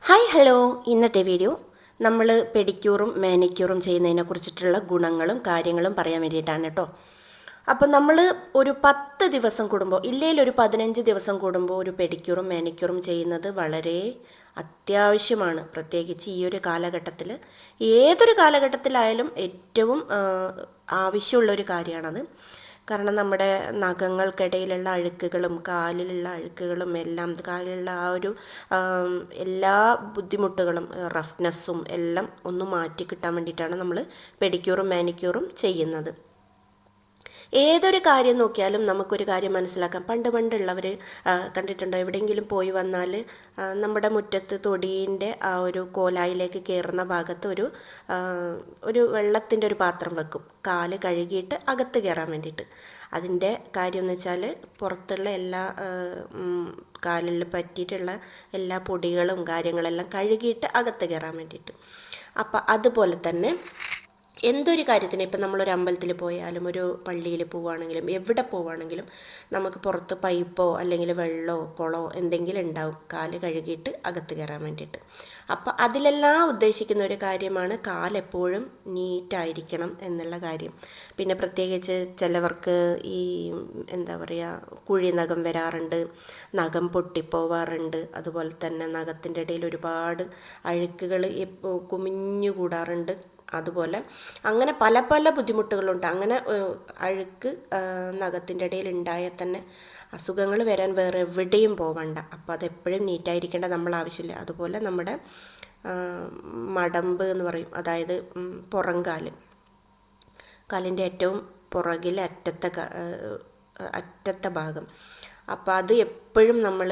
Hi hello, ഇന്നത്തെ video നമ്മൾ പെഡിക്യൂറും മാനിക്യൂറും ചെയ്യുന്നതിനെ കുറിച്ചിട്ടുള്ള ഗുണങ്ങളും കാര്യങ്ങളും പറയാൻ വേണ്ടിയിട്ടാണ് കേട്ടോ. അപ്പോൾ നമ്മൾ ഒരു 10 ദിവസം കൂടുമ്പോൾ, ഇല്ലെങ്കിൽ ഒരു 15 ദിവസം കൂടുമ്പോൾ ഒരു പെഡിക്യൂറും മാനിക്യൂറും ചെയ്യുന്നത് വളരെ അത്യാവശ്യമാണ്. പ്രത്യേകിച്ച് ഈ ഒരു കാലഘട്ടത്തിൽ, ഏതൊരു കാലഘട്ടത്തിലായാലും ഏറ്റവും ആവശ്യമുള്ളൊരു കാര്യമാണത്. കാരണം നമ്മുടെ നഖങ്ങൾക്കിടയിലുള്ള അഴുക്കുകളും കാലിലുള്ള അഴുക്കുകളും എല്ലാം, കാലിലുള്ള ആ ഒരു എല്ലാ ബുദ്ധിമുട്ടുകളും റഫ്നെസ്സും എല്ലാം ഒന്ന് മാറ്റി കിട്ടാൻ വേണ്ടിയിട്ടാണ് നമ്മൾ പെഡിക്യൂറും മാനിക്യൂറും ചെയ്യുന്നത്. ഏതൊരു കാര്യം നോക്കിയാലും നമുക്കൊരു കാര്യം മനസ്സിലാക്കാം. പണ്ടുള്ളവർ കണ്ടിട്ടുണ്ടോ, എവിടെയെങ്കിലും പോയി വന്നാൽ നമ്മുടെ മുറ്റത്ത് തൊടീൻ്റെ ആ ഒരു കോലായിലേക്ക് കയറുന്ന ഭാഗത്ത് ഒരു വെള്ളത്തിൻ്റെ ഒരു പാത്രം വെക്കും, കാല് കഴുകിയിട്ട് അകത്ത് കയറാൻ വേണ്ടിയിട്ട്. അതിൻ്റെ കാര്യം എന്ന് വെച്ചാൽ പുറത്തുള്ള എല്ലാ കാലിൽ പറ്റിയിട്ടുള്ള എല്ലാ പൊടികളും കാര്യങ്ങളെല്ലാം കഴുകിയിട്ട് അകത്ത് കയറാൻ വേണ്ടിയിട്ട്. അപ്പം അതുപോലെ തന്നെ എന്തൊരു കാര്യത്തിന്, ഇപ്പം നമ്മളൊരു അമ്പലത്തിൽ പോയാലും ഒരു പള്ളിയിൽ പോവുകയാണെങ്കിലും എവിടെ പോവുകയാണെങ്കിലും നമുക്ക് പുറത്ത് പൈപ്പോ അല്ലെങ്കിൽ വെള്ളമോ കുളമോ എന്തെങ്കിലും ഉണ്ടാവും കാല് കഴുകിയിട്ട് അകത്ത് കയറാൻ വേണ്ടിയിട്ട്. അപ്പം അതിലെല്ലാം ഉദ്ദേശിക്കുന്ന ഒരു കാര്യമാണ് കാലെപ്പോഴും നീറ്റായിരിക്കണം എന്നുള്ള കാര്യം. പിന്നെ പ്രത്യേകിച്ച് ചിലവർക്ക് ഈ എന്താ പറയുക, കുഴി നഖം വരാറുണ്ട്, നഖം പൊട്ടിപ്പോവാറുണ്ട്. അതുപോലെ തന്നെ നഖത്തിൻ്റെ ഇടയിൽ ഒരുപാട് അഴുക്കുകൾ കുമിഞ്ഞു കൂടാറുണ്ട്. അതുപോലെ അങ്ങനെ പല പല ബുദ്ധിമുട്ടുകളുണ്ട്. അങ്ങനെ അഴുക്ക് നഖത്തിൻ്റെ ഇടയിൽ ഉണ്ടായാൽ തന്നെ അസുഖങ്ങൾ വരാൻ വേറെ എവിടെയും പോവണ്ട. അപ്പോൾ അതെപ്പോഴും നീറ്റായിരിക്കേണ്ട നമ്മൾ ആവശ്യമില്ല. അതുപോലെ നമ്മുടെ മടമ്പ് എന്ന് പറയും, അതായത് കാലിൻ്റെ ഏറ്റവും പുറകിൽ അറ്റത്തെ ഭാഗം. അപ്പോൾ അത് എപ്പോഴും നമ്മൾ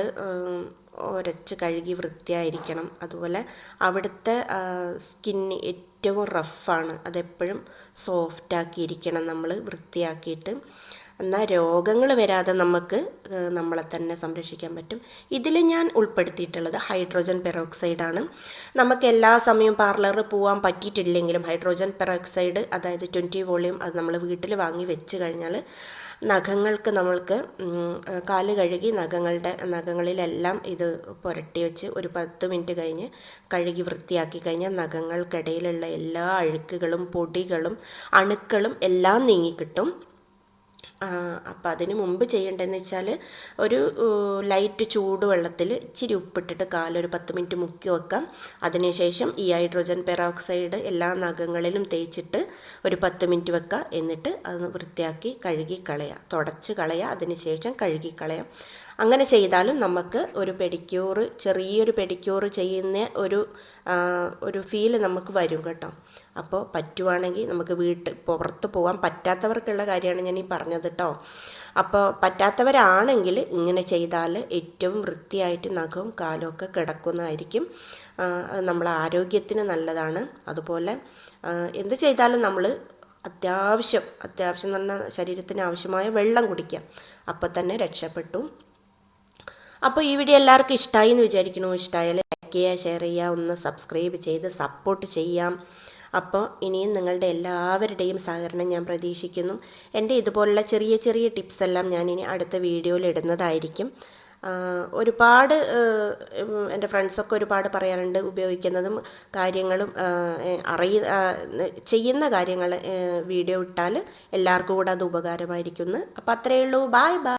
ഉരച്ച് കഴുകി വൃത്തിയായിരിക്കണം. അതുപോലെ അവിടുത്തെ സ്കിന്ന് ഏറ്റവും റഫാണ്, അതെപ്പോഴും സോഫ്റ്റാക്കിയിരിക്കണം നമ്മൾ വൃത്തിയാക്കിയിട്ട്. എന്നാൽ രോഗങ്ങൾ വരാതെ നമുക്ക് നമ്മളെ തന്നെ സംരക്ഷിക്കാൻ പറ്റും. ഇതിൽ ഞാൻ ഉൾപ്പെടുത്തിയിട്ടുള്ളത് ഹൈഡ്രോജൻ പെറോക്സൈഡാണ്. നമുക്ക് എല്ലാ സമയവും പാർലറിൽ പോകാൻ പറ്റിയിട്ടില്ലെങ്കിലും ഹൈഡ്രോജൻ പെറോക്സൈഡ്, അതായത് 20 വോളിയം, അത് നമ്മൾ വീട്ടിൽ വാങ്ങി വെച്ച് കഴിഞ്ഞാൽ നഖങ്ങൾക്ക് നമ്മൾക്ക് കാല് കഴുകി നഖങ്ങളിലെല്ലാം ഇത് പുരട്ടി വെച്ച് ഒരു 10 മിനിറ്റ് കഴിഞ്ഞ് കഴുകി വൃത്തിയാക്കി കഴിഞ്ഞാൽ നഖങ്ങൾക്കിടയിലുള്ള എല്ലാ അഴുക്കുകളും പൊടികളും അണുക്കളും എല്ലാം നീങ്ങിക്കിട്ടും. അപ്പം അതിന് മുമ്പ് ചെയ്യേണ്ടതെന്ന് വെച്ചാൽ ഒരു ലൈറ്റ് ചൂടുവെള്ളത്തിൽ ഇച്ചിരി ഉപ്പിട്ടിട്ട് കാലൊരു 10 മിനിറ്റ് മുക്കി വെക്കാം. അതിനുശേഷം ഈ ഹൈഡ്രോജൻ പെറോക്സൈഡ് എല്ലാ നഖങ്ങളിലും തേച്ചിട്ട് ഒരു 10 മിനിറ്റ് വെക്കുക. എന്നിട്ട് അത് വൃത്തിയാക്കി കഴുകി കളയുക, തുടച്ച് കളയുക, അതിനുശേഷം കഴുകി കളയാം. അങ്ങനെ ചെയ്താലും നമുക്ക് ഒരു ചെറിയൊരു പെഡിക്യൂർ ചെയ്യുന്ന ഒരു ഫീല് നമുക്ക് വരും കേട്ടോ. അപ്പോൾ പറ്റുവാണെങ്കിൽ നമുക്ക് പുറത്ത് പോകാൻ പറ്റാത്തവർക്കുള്ള കാര്യമാണ് ഞാൻ ഈ പറഞ്ഞത് കേട്ടോ. അപ്പോൾ പറ്റാത്തവരാണെങ്കിൽ ഇങ്ങനെ ചെയ്താൽ ഏറ്റവും വൃത്തിയായിട്ട് നഖവും കാലും ഒക്കെ കിടക്കുന്നതായിരിക്കും. നമ്മളെ ആരോഗ്യത്തിന് നല്ലതാണ്. അതുപോലെ എന്ത് ചെയ്താലും നമ്മൾ അത്യാവശ്യം എന്ന് പറഞ്ഞാൽ ശരീരത്തിന് ആവശ്യമായ വെള്ളം കുടിക്കാം, അപ്പോൾ തന്നെ രക്ഷപ്പെട്ടു. അപ്പോൾ ഈ വീഡിയോ എല്ലാവർക്കും ഇഷ്ടമായി എന്ന് വിചാരിക്കുന്നു. ഇഷ്ടമായാൽ ലൈക്ക് ചെയ്യുക, ഷെയർ ചെയ്യുക, ഒന്ന് സബ്സ്ക്രൈബ് ചെയ്ത് സപ്പോർട്ട് ചെയ്യാം. അപ്പോൾ ഇനിയും നിങ്ങളുടെ എല്ലാവരുടെയും സഹകരണം ഞാൻ പ്രതീക്ഷിക്കുന്നു. എൻ്റെ ഇതുപോലുള്ള ചെറിയ ചെറിയ ടിപ്സ് എല്ലാം ഞാൻ ഇനി അടുത്ത വീഡിയോയിൽ ഇടുന്നതായിരിക്കും. ഒരുപാട് എൻ്റെ ഫ്രണ്ട്സൊക്കെ ഒരുപാട് പറയാറുണ്ട്, ഉപയോഗിക്കുന്നതും കാര്യങ്ങളും ചെയ്യുന്ന കാര്യങ്ങൾ വീഡിയോ ഇട്ടാൽ എല്ലാവർക്കും കൂടെ അത് ഉപകാരമായിരിക്കും എന്ന്. അപ്പോൾ അത്രയേ ഉള്ളൂ. Bye bye.